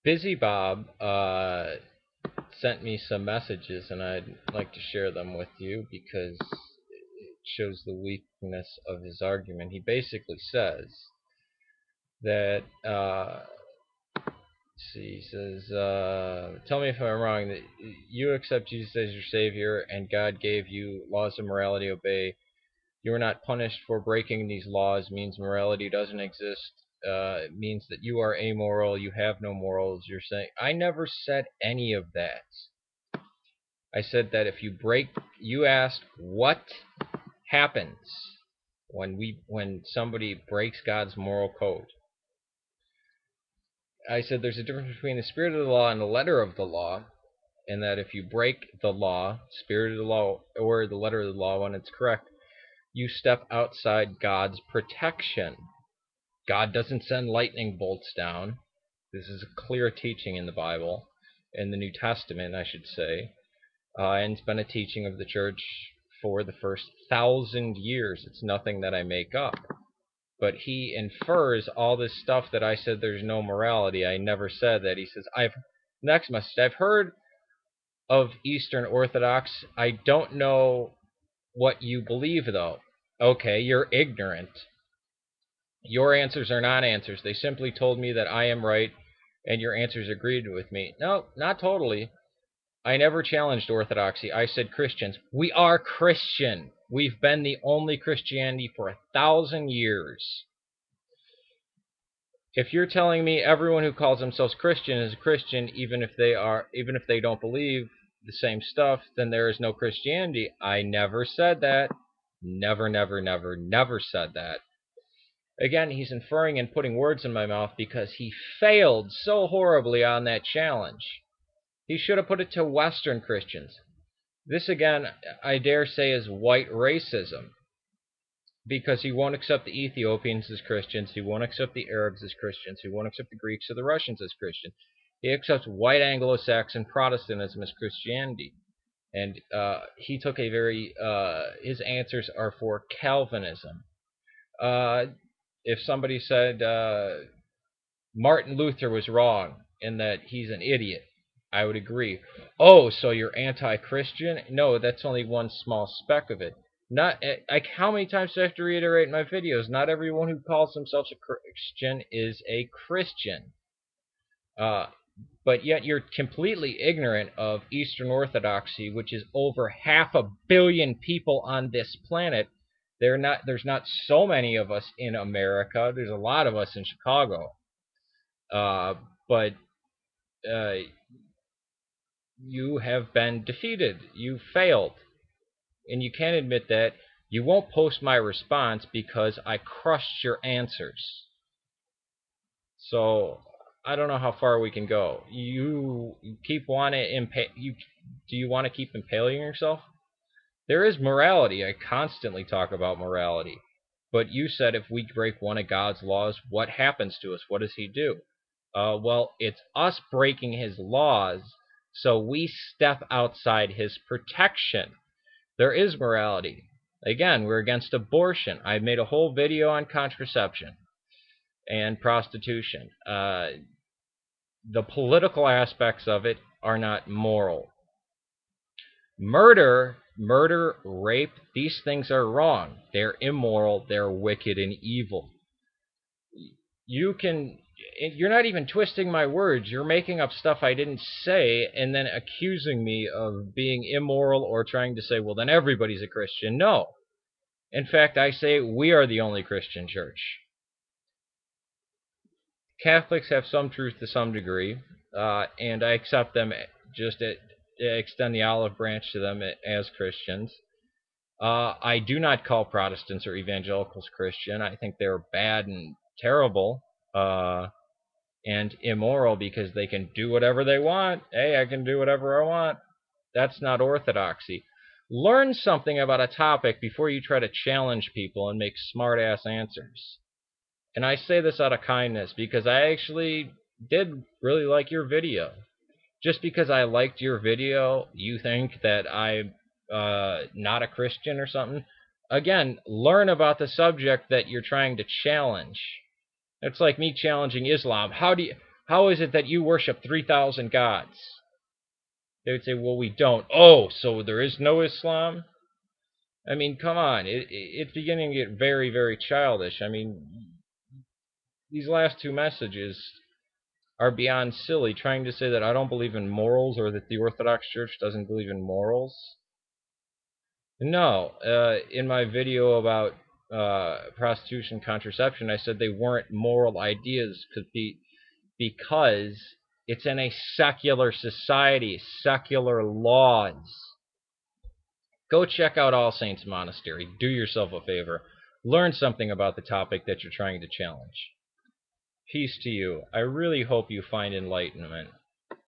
BillzyBobb sent me some messages, and I'd like to share them with you because it shows the weakness of his argument. He basically says that, he says, tell me if I'm wrong, that you accept Jesus as your Savior and God gave you laws of morality to obey. You are not punished for breaking these laws, means morality doesn't exist. It means that you are amoral, you have no morals. You're saying, I never said any of that. I said that if you break, you asked what happens when somebody breaks God's moral code. I said there's a difference between the spirit of the law and the letter of the law, and that if you break the law, spirit of the law, or the letter of the law when it's correct, you step outside God's protection. God doesn't send lightning bolts down. This is a clear teaching in the Bible, in the New Testament, I should say. And it's been a teaching of the church for the first 1,000 years. It's nothing that I make up. But he infers all this stuff that I said there's no morality. I never said that. He says, next message, I've heard of Eastern Orthodox. I don't know what you believe, though. Okay, you're ignorant. Your answers are not answers. They simply told me that I am right, and your answers agreed with me. No, not totally. I never challenged orthodoxy. I said Christians. We are Christian. We've been the only Christianity for 1,000 years. If you're telling me everyone who calls themselves Christian is a Christian, even if they don't believe the same stuff, then there is no Christianity. I never said that. Never, never, never, never said that. Again, he's inferring and putting words in my mouth because he failed so horribly on that challenge. He should have put it to Western Christians. This, again, I dare say is white racism, because he won't accept the Ethiopians as Christians, he won't accept the Arabs as Christians, he won't accept the Greeks or the Russians as Christians. He accepts white Anglo-Saxon Protestantism as Christianity. And he took a very, his answers are for Calvinism. If somebody said Martin Luther was wrong and that he's an idiot, I would agree. Oh, so you're anti-Christian? No, that's only one small speck of it. Not like how many times do I have to reiterate in my videos? Not everyone who calls themselves a Christian is a Christian. But yet you're completely ignorant of Eastern Orthodoxy, which is over 500 million people on this planet. There's not so many of us in America. There's a lot of us in Chicago. But you have been defeated. You failed. And you can't admit that. You won't post my response because I crushed your answers. So I don't know how far we can go. You keep wanting do you want to keep impaling yourself? There is morality. I constantly talk about morality. But you said if we break one of God's laws, what happens to us? What does he do? Well, it's us breaking his laws, so we step outside his protection. There is morality. Again, we're against abortion. I made a whole video on contraception and prostitution. The political aspects of it are not moral. Murder, rape, these things are wrong. They're immoral, they're wicked and evil. You're not even twisting my words. You're making up stuff I didn't say and then accusing me of being immoral or trying to say, well, then everybody's a Christian. No. In fact, I say we are the only Christian church. Catholics have some truth to some degree, and I accept them, just extend the olive branch to them as Christians. I do not call Protestants or evangelicals Christian. I think they're bad and terrible and immoral because they can do whatever they want. Hey, I can do whatever I want. That's not orthodoxy. Learn something about a topic before you try to challenge people and make smart-ass answers. And I say this out of kindness because I actually did really like your video. Just because I liked your video, you think that I'm not a Christian or something? Again, learn about the subject that you're trying to challenge. It's like me challenging Islam. How do How is it that you worship 3,000 gods? They would say, well, we don't. Oh, so there is no Islam? I mean, come on. It's beginning to get very, very childish. I mean, these last two messages are beyond silly. Trying to say that I don't believe in morals or that the Orthodox Church doesn't believe in morals. No. In my video about prostitution, contraception, I said they weren't moral ideas because it's in a secular society, secular laws. Go check out All Saints Monastery. Do yourself a favor. Learn something about the topic that you're trying to challenge. Peace to you. I really hope you find enlightenment.